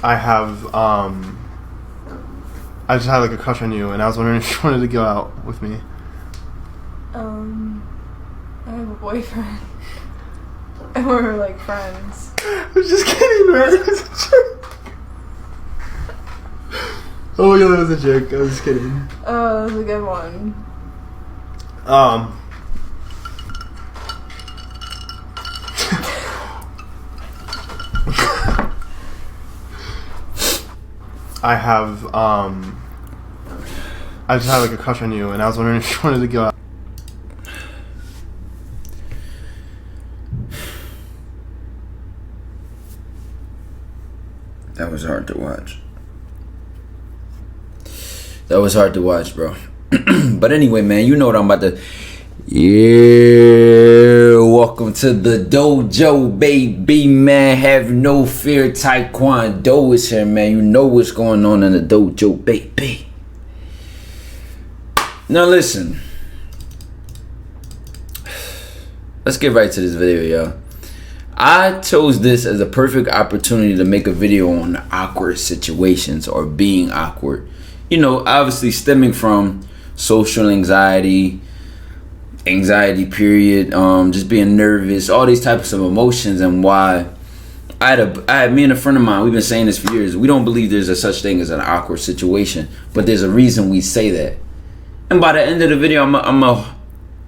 I have, I just had like a crush on you, and I was wondering if you wanted to go out with me. I have a boyfriend. And we're like friends. I was just kidding, man. It was a joke. Oh my god, that was a joke. I was just kidding. Oh, that was a good one. I have, I just had like a crush on you, and I was wondering if you wanted to go out. That was hard to watch. That was hard to watch, bro. But anyway, man, you know what I'm about to... Yeah, welcome to the dojo, baby, man. Have no fear, TyKwonDoe is here, man. You know what's going on in the dojo, baby. Now listen, let's get right to this video, y'all. I chose this as a perfect opportunity to make a video on awkward situations or being awkward. You know, obviously stemming from social anxiety period, just being nervous, all these types of emotions, and why me and a friend of mine, we've been saying this for years. We don't believe there's a such thing as an awkward situation, but there's a reason we say that. And by the end of the video, I'm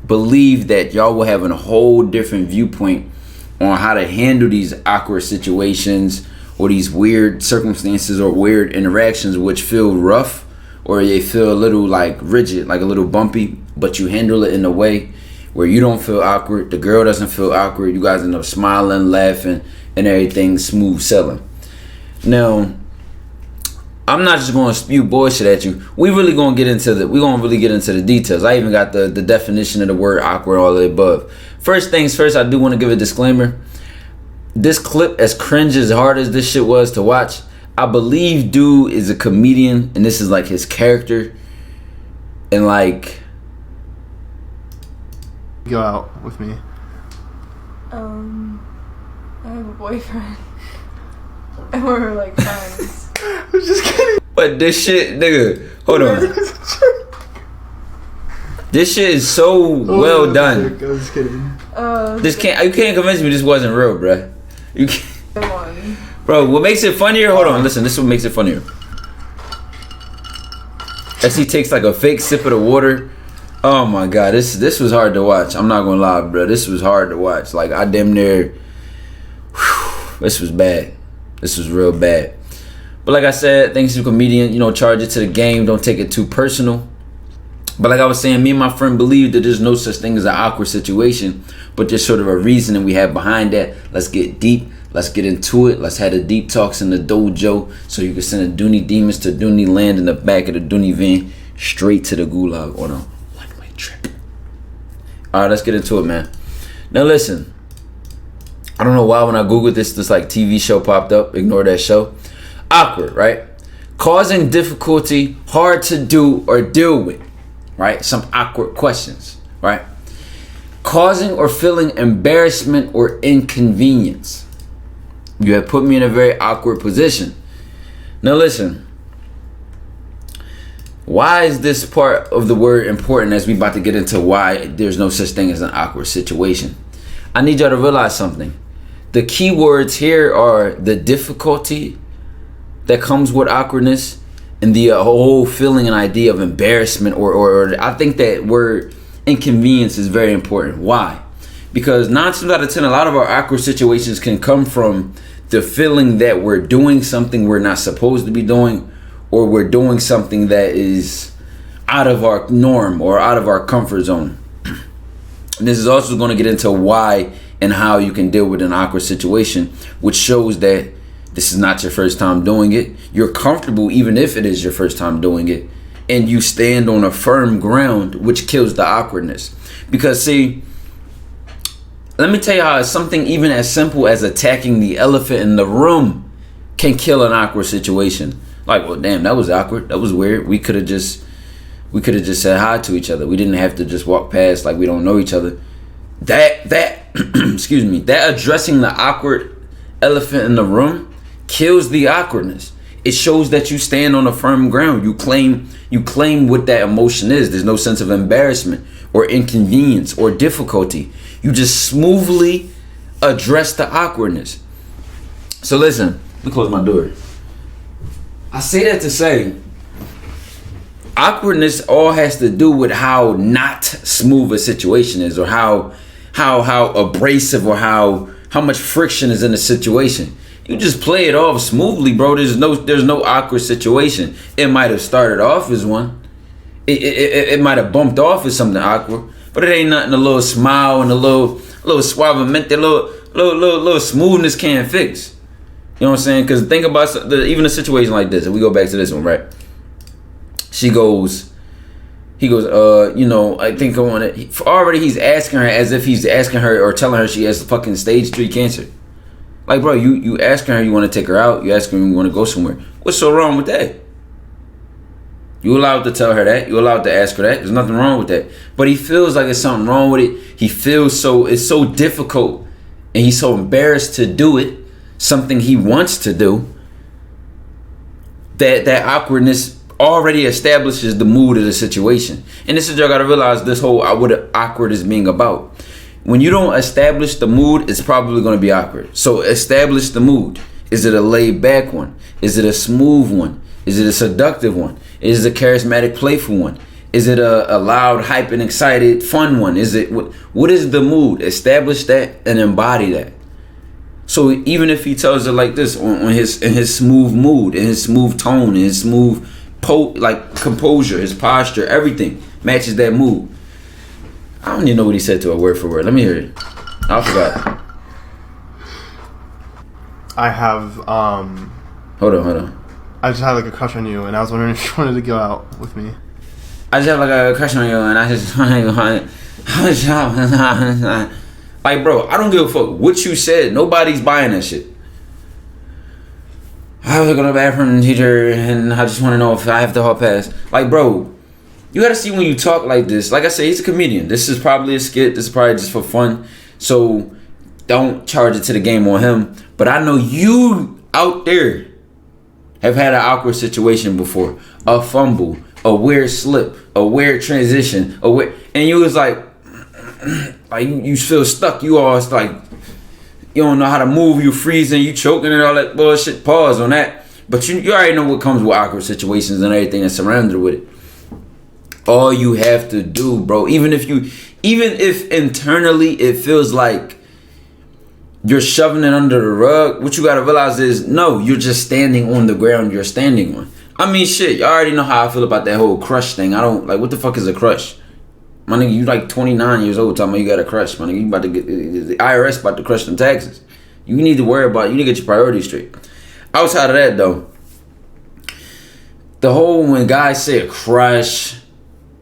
believe that y'all will have a whole different viewpoint on how to handle these awkward situations or these weird circumstances or weird interactions which feel rough or they feel a little like rigid, like a little bumpy, but you handle it in a way where you don't feel awkward, the girl doesn't feel awkward, you guys end up smiling, laughing, and everything smooth sailing. Now, I'm not just going to spew bullshit at you. We're going to really get into the details. I even got the definition of the word awkward, all of the above. First things first, I do want to give a disclaimer. This clip, as cringe as hard as this shit was to watch, I believe dude is a comedian and this is like his character. And like... Go out with me. I have a boyfriend. And we're like friends. I was just kidding. But this shit, nigga, hold on. This shit is so well done. I was just kidding. You can't convince me this wasn't real, bruh. You can't. Good one. Bro, what makes it funnier? Hold on, listen. This is what makes it funnier. As he takes like a fake sip of the water. Oh my god, this was hard to watch. I'm not gonna lie, bro. This was hard to watch. Like I damn near. This was bad. This was real bad. But like I said, thanks to the comedian, you know, charge it to the game. Don't take it too personal. But like I was saying, me and my friend believe that there's no such thing as an awkward situation, but there's sort of a reasoning we have behind that. Let's get deep. Let's get into it. Let's have the deep talks in the dojo so you can send the Dooney demons to Dooney land in the back of the Dooney van straight to the gulag on a one-way trip. All right, let's get into it, man. Now listen, I don't know why when I Googled this like TV show popped up. Ignore that show. Awkward, right? Causing difficulty, hard to do or deal with, right? Some awkward questions, right? Causing or feeling embarrassment or inconvenience. You have put me in a very awkward position. Now listen, why is this part of the word important as we about to get into why there's no such thing as an awkward situation? I need y'all to realize something. The key words here are the difficulty that comes with awkwardness and the whole feeling and idea of embarrassment or I think that word inconvenience is very important. Why? Because 9 times out of 10, a lot of our awkward situations can come from the feeling that we're doing something we're not supposed to be doing, or we're doing something that is out of our norm or out of our comfort zone. And this is also going to get into why and how you can deal with an awkward situation, which shows that this is not your first time doing it. You're comfortable even if it is your first time doing it. And you stand on a firm ground, which kills the awkwardness. Because see, let me tell you how something even as simple as attacking the elephant in the room can kill an awkward situation. Like, well, damn, that was awkward. That was weird. We could have just said hi to each other. We didn't have to just walk past like we don't know each other. That excuse me, that addressing the awkward elephant in the room kills the awkwardness. It shows that you stand on a firm ground. You claim what that emotion is. There's no sense of embarrassment or inconvenience or difficulty. You just smoothly address the awkwardness. So listen, let me close my door. I say that to say, awkwardness all has to do with how not smooth a situation is, or how abrasive, or how much friction is in a situation. You just play it off smoothly, bro. There's no awkward situation. It might have started off as one. It might have bumped off as something awkward, but it ain't nothing a little smile and a little suavemente, little smoothness can't fix. You know what I'm saying? Because think about even a situation like this. If we go back to this one, right? He goes, you know, I think I want it. Already he's asking her as if he's asking her or telling her she has fucking stage 3 cancer. Like, bro, you asking her you want to take her out. You asking her you want to go somewhere. What's so wrong with that? You allowed to tell her that. You allowed to ask her that. There's nothing wrong with that. But he feels like there's something wrong with it. He feels it's so difficult, and he's so embarrassed to do it. Something he wants to do. That awkwardness already establishes the mood of the situation. And this is, y'all gotta realize this whole what awkward is being about. When you don't establish the mood, it's probably going to be awkward. So establish the mood. Is it a laid back one? Is it a smooth one? Is it a seductive one? Is it a charismatic, playful one? Is it a loud, hype and excited, fun one? Is it what is the mood? Establish that and embody that. So even if he tells her like this in his smooth mood, in his smooth tone, in his smooth composure, his posture, everything matches that mood. I don't even know what he said to her word for word. Let me hear it. I forgot. I have Hold on. I just had like a crush on you, and I was wondering if you wanted to go out with me. I just have like a crush on you, and I just like, bro, I don't give a fuck what you said. Nobody's buying that shit. I was going to the bathroom, teacher, and I just want to know if I have to hall pass. Like, bro, you got to see when you talk like this. Like I say, he's a comedian. This is probably a skit. This is probably just for fun. So don't charge it to the game on him. But I know you out there have had an awkward situation before. A fumble, a weird slip, a weird transition, and you was like you feel stuck. You all like, you don't know how to move. You freezing, you choking and all that bullshit. Pause on that. But you already know what comes with awkward situations and everything that's surrounded with it. All you have to do, bro, even if internally it feels like you're shoving it under the rug, what you gotta realize is, no, you're just standing on the ground you're standing on. I mean, shit, you already know how I feel about that whole crush thing. I don't, like, what the fuck is a crush? My nigga, you like 29 years old talking about you got a crush. My nigga, you about to get, the IRS about to crush them taxes. You need to worry about, you need to get your priorities straight. Outside of that, though, the whole when guys say a crush,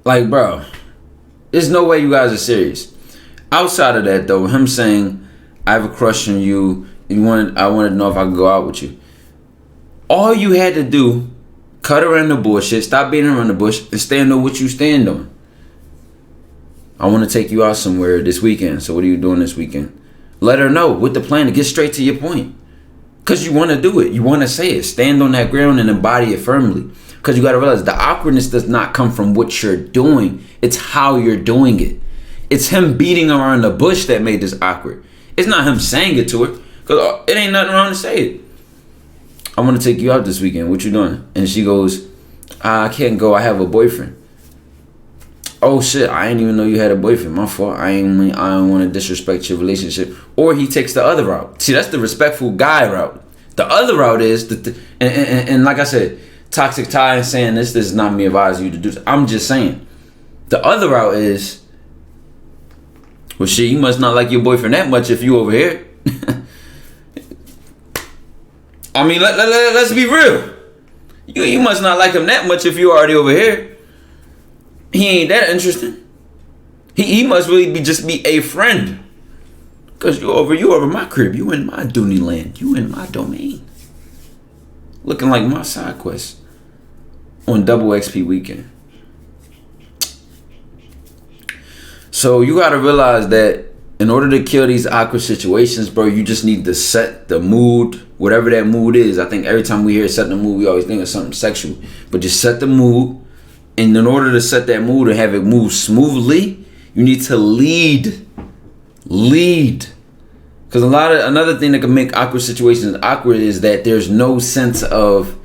like, bro, there's no way you guys are serious. Outside of that, though, him saying, I have a crush on you, I wanted to know if I could go out with you. All you had to do, cut around the bullshit, stop beating around the bush, and stand on what you stand on. I want to take you out somewhere this weekend. So what are you doing this weekend? Let her know with the plan to get straight to your point. Because you want to do it. You want to say it. Stand on that ground and embody it firmly. Because you got to realize the awkwardness does not come from what you're doing. It's how you're doing it. It's him beating around the bush that made this awkward. It's not him saying it to her. Because it ain't nothing wrong to say it. I want to take you out this weekend. What you doing? And she goes, I can't go. I have a boyfriend. Oh shit, I didn't even know you had a boyfriend. My fault. I don't want to disrespect your relationship. Or he takes the other route. See, that's the respectful guy route. The other route is, and like I said, Toxic Ty is saying this is not me advising you to do this. I'm just saying. The other route is, well shit, you must not like your boyfriend that much if you over here. I mean, let's be real. You must not like him that much if you already over here. He ain't that interesting. He must really just be a friend. Cause you over my crib. You in my Dooney land. You in my domain. Looking like my side quest on double XP weekend. So you gotta realize that In order to kill these awkward situations, bro, you just need to set the mood, whatever that mood is. I think every time we hear set the mood, we always think of something sexual. But just set the mood. And in order to set that mood and have it move smoothly, you need to lead. Lead. Because another thing that can make awkward situations awkward is that there's no sense of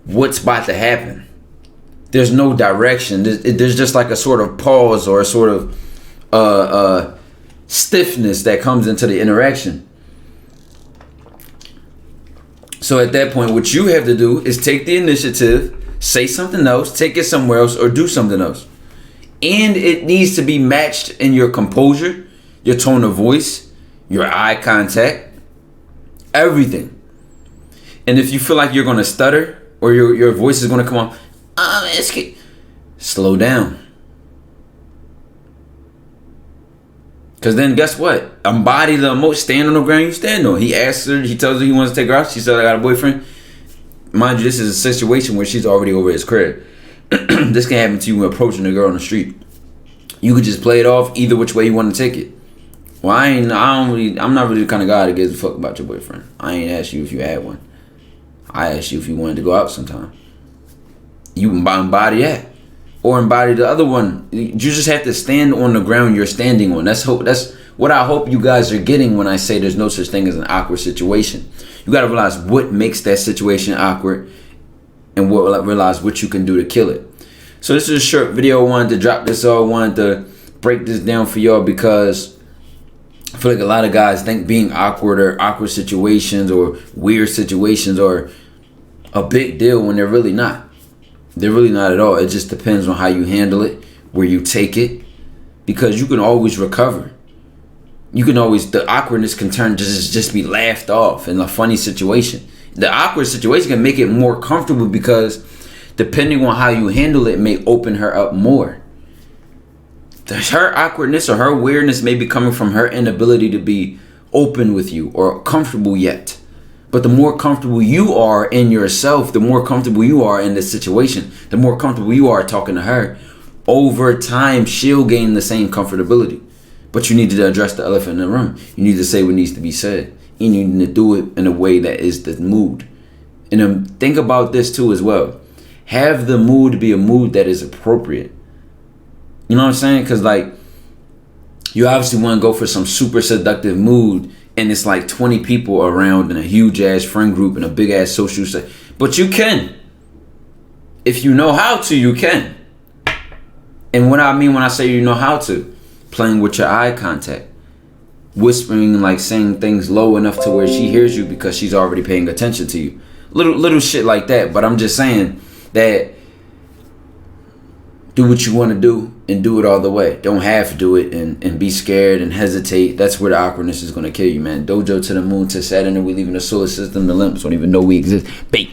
what's about to happen. There's no direction. There's just like a sort of pause or a sort of stiffness that comes into the interaction. So at that point, what you have to do is take the initiative, say something else, take it somewhere else, or do something else. And it needs to be matched in your composure, your tone of voice, your eye contact, everything. And if you feel like you're gonna stutter or your voice is gonna come off, slow down. Because then guess what? Embody the emotion. Stand on the ground you stand on. He asks her, he tells her he wants to take her out. She said, I got a boyfriend. Mind you, this is a situation where she's already over his crib. This can happen to you when approaching a girl on the street. You could just play it off either which way you want to take it. Well, I'm not really the kind of guy that gives a fuck about your boyfriend. I ain't asked you if you had one. I asked you if you wanted to go out sometime. You embody that. Or embody the other one. You just have to stand on the ground you're standing on. That's what I hope you guys are getting when I say there's no such thing as an awkward situation. You gotta realize what makes that situation awkward and realize what you can do to kill it. So this is a short video. I wanted to drop this all. I wanted to break this down for y'all because I feel like a lot of guys think being awkward or awkward situations or weird situations are a big deal when they're really not. They're really not at all. It just depends on how you handle it, where you take it, because you can always recover. You can always, the awkwardness can turn just be laughed off in a funny situation. The awkward situation can make it more comfortable because depending on how you handle it may open her up more. Her awkwardness or her weirdness may be coming from her inability to be open with you or comfortable yet. But the more comfortable you are in yourself, the more comfortable you are in this situation, the more comfortable you are talking to her, over time she'll gain the same comfortability. But you need to address the elephant in the room. You need to say what needs to be said. You need to do it in a way that is the mood. And think about this too as well. Have the mood be a mood that is appropriate. You know what I'm saying? Because like, you obviously want to go for some super seductive mood and it's like 20 people around in a huge ass friend group and a big ass social set. But you can. If you know how to, you can. And what I mean when I say you know how to, playing with your eye contact, whispering, like saying things low enough to where she hears you because she's already paying attention to you. Little shit like that. But I'm just saying that do what you want to do and do it all the way. Don't have to do it and be scared and hesitate. That's where the awkwardness is going to kill you, man. Dojo to the moon, to Saturn, and we leaving the solar system. The limps don't even know we exist. Bait.